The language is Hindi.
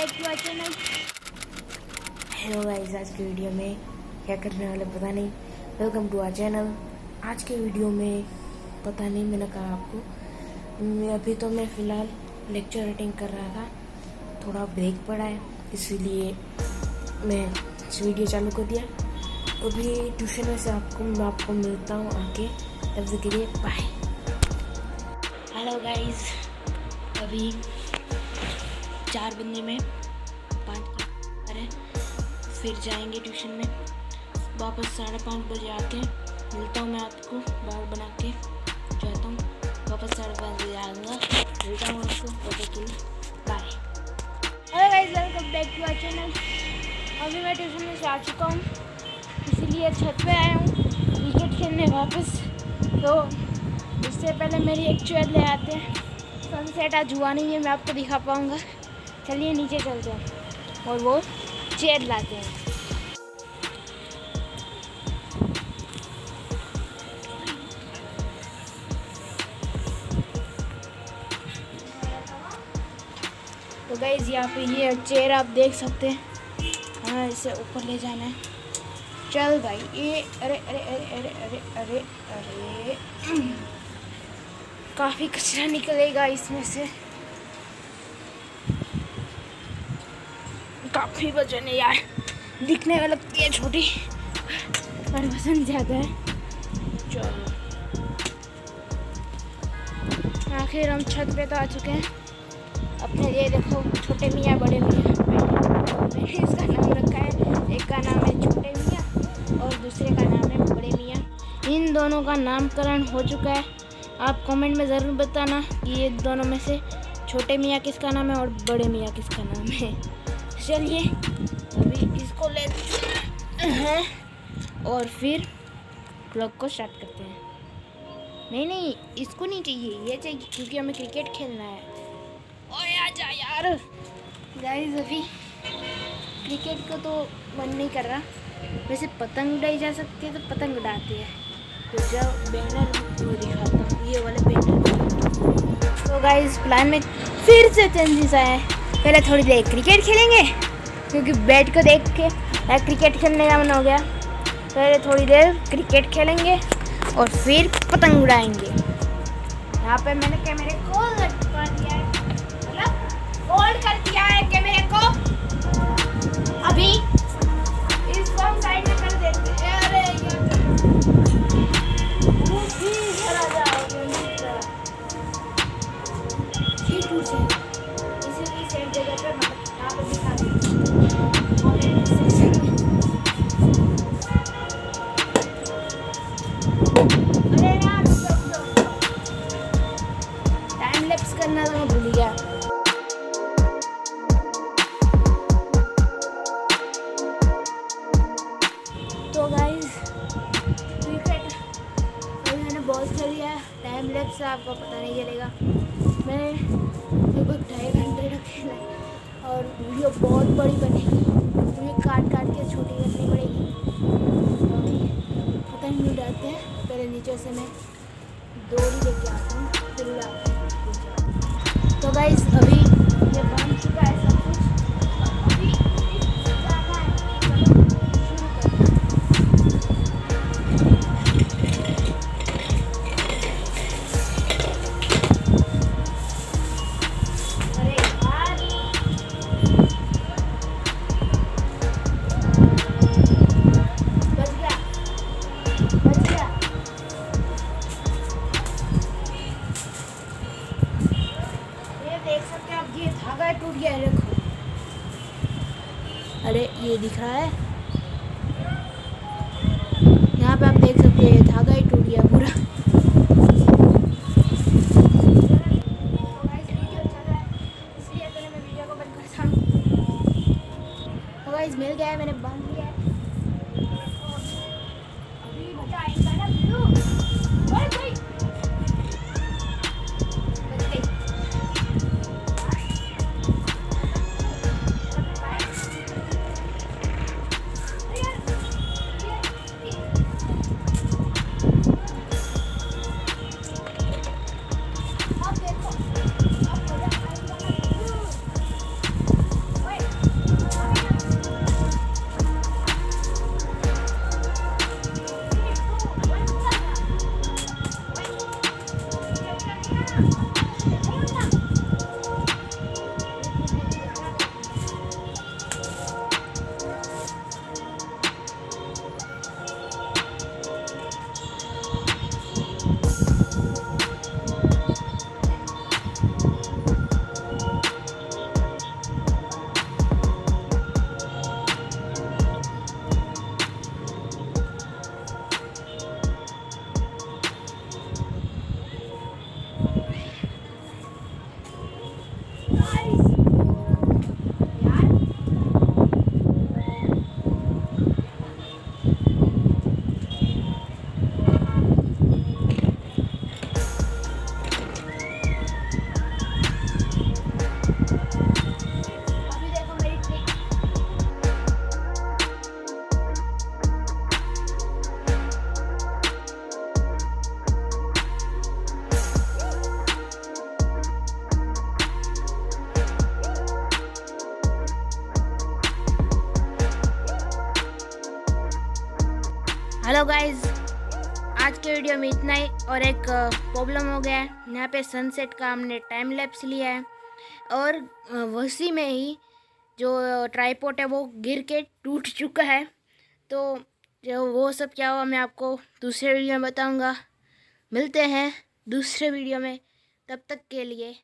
Back to our channel. Hello guys, आज की वीडियो में क्या करने वाले पता नहीं। Welcome to our channel. आज के वीडियो में पता नहीं, मैंने कहा आपको अभी तो मैं फ़िलहाल लेक्चर अटेंड कर रहा था, थोड़ा ब्रेक पड़ा है इसीलिए मैं इस वीडियो चालू कर दिया। अभी ट्यूशन में से मैं आपको मिलता हूँ आके, तब तक के लिए बाय। हेलो गाइस, अभी 4 बजने में 5 अरे फिर जाएंगे ट्यूशन में। वापस 5:30 बजे आके मिलता हूँ मैं आपको, बाल बना के जाता हूँ। वापस 5:30 बजे आऊँगा, मिलता हूँ आपको, तब के लिए bye. Hello guys, welcome back to our channel. अभी मैं ट्यूशन में से आ चुका हूँ, इसीलिए छत पे आया हूँ क्रिकेट खेलने वापस। तो इससे पहले मेरी एक चेयर ले आते हैं। सनसेट आज हुआ नहीं है, मैं आपको दिखा पाऊँगा। चलिए नीचे चलते हैं और वो चेयर लाते हैं। तो गाइस यहाँ पे ये चेयर आप देख सकते हैं। हाँ, इसे ऊपर ले जाना है। चल भाई, ये अरे अरे अरे अरे अरे अरे अरे काफ़ी कचरा निकलेगा इसमें से, काफ़ी वजन है यार। दिखने में लगती है छोटी पर वजन ज़्यादा है। चलो, आखिर हम छत पे तो आ चुके हैं। अपने लिए देखो, छोटे मियाँ बड़े मियाँ। मैंने इसका नाम रखा है, एक का नाम है छोटे मियाँ और दूसरे का नाम है बड़े मियाँ। इन दोनों का नामकरण हो चुका है। आप कमेंट में ज़रूर बताना कि ये दोनों में से छोटे मियाँ किसका नाम है और बड़े मियाँ किसका नाम है। चलिए अभी इसको लेते हैं और फिर ब्लॉग को स्टार्ट करते हैं। नहीं, इसको नहीं चाहिए, ये चाहिए क्योंकि हमें क्रिकेट खेलना है। ओए आजा यार। गाइस, अभी क्रिकेट का तो मन नहीं कर रहा। वैसे पतंग उड़ाई जा सकती है तो पतंग उड़ाते हैं। तो जब बैनर वो दिखाता हूँ, ये वाले बैनर। तो गाइस, प्लान में फिर से चेंजेस आए हैं। पहले थोड़ी देर क्रिकेट खेलेंगे क्योंकि बैट को देख के क्रिकेट खेलने का मन हो गया। पहले थोड़ी देर क्रिकेट खेलेंगे और फिर पतंग उड़ाएंगे। यहाँ पे मैंने कैमरे को लटका दिया है, मतलब होल्ड कर दिया है कैमरे को। अभी इसको हम साइड में कर देते हैं। अरे यार, इसी सेम जगह पे यहाँ पे दिखा टाइम लैप्स करना तो मैं भूल गया। तो गाइस, क्रिकेट अभी मैंने बहुत खेल लिया है। टाइम लैप्स आपको पता नहीं चलेगा। मैंने लगभग 2.5 घंटे तक खेला है और वीडियो बहुत बड़ी बनेगी, मुझे काट के छोटी करनी पड़ेगी। तो अभी पतंग उड़ाते हैं। पहले नीचे से मैं डोरी लेके आता हूँ, फिर उड़ाते हैं। तो गाइस, अभी ये बन चुका है सब कुछ। अभी जाना है, टूट गया है, देखो। अरे ये दिख रहा है, यहाँ पे आप देख सकते हैं, धागा ही टूट गया पूरा। इसलिए पहले मैं वीडियो को बंद करता हूँ। तो गाइस, मिल गया है, मैंने बांध लिया है। अभी मजा आएगा ना वीडियो। हेलो गाइस, आज के वीडियो में इतना ही। और एक प्रॉब्लम हो गया है, यहाँ पे सनसेट का हमने टाइम लैप्स लिया है और वसी में ही जो ट्राइपॉड है वो गिर के टूट चुका है। तो जो वो सब क्या हुआ मैं आपको दूसरे वीडियो में बताऊंगा। मिलते हैं दूसरे वीडियो में, तब तक के लिए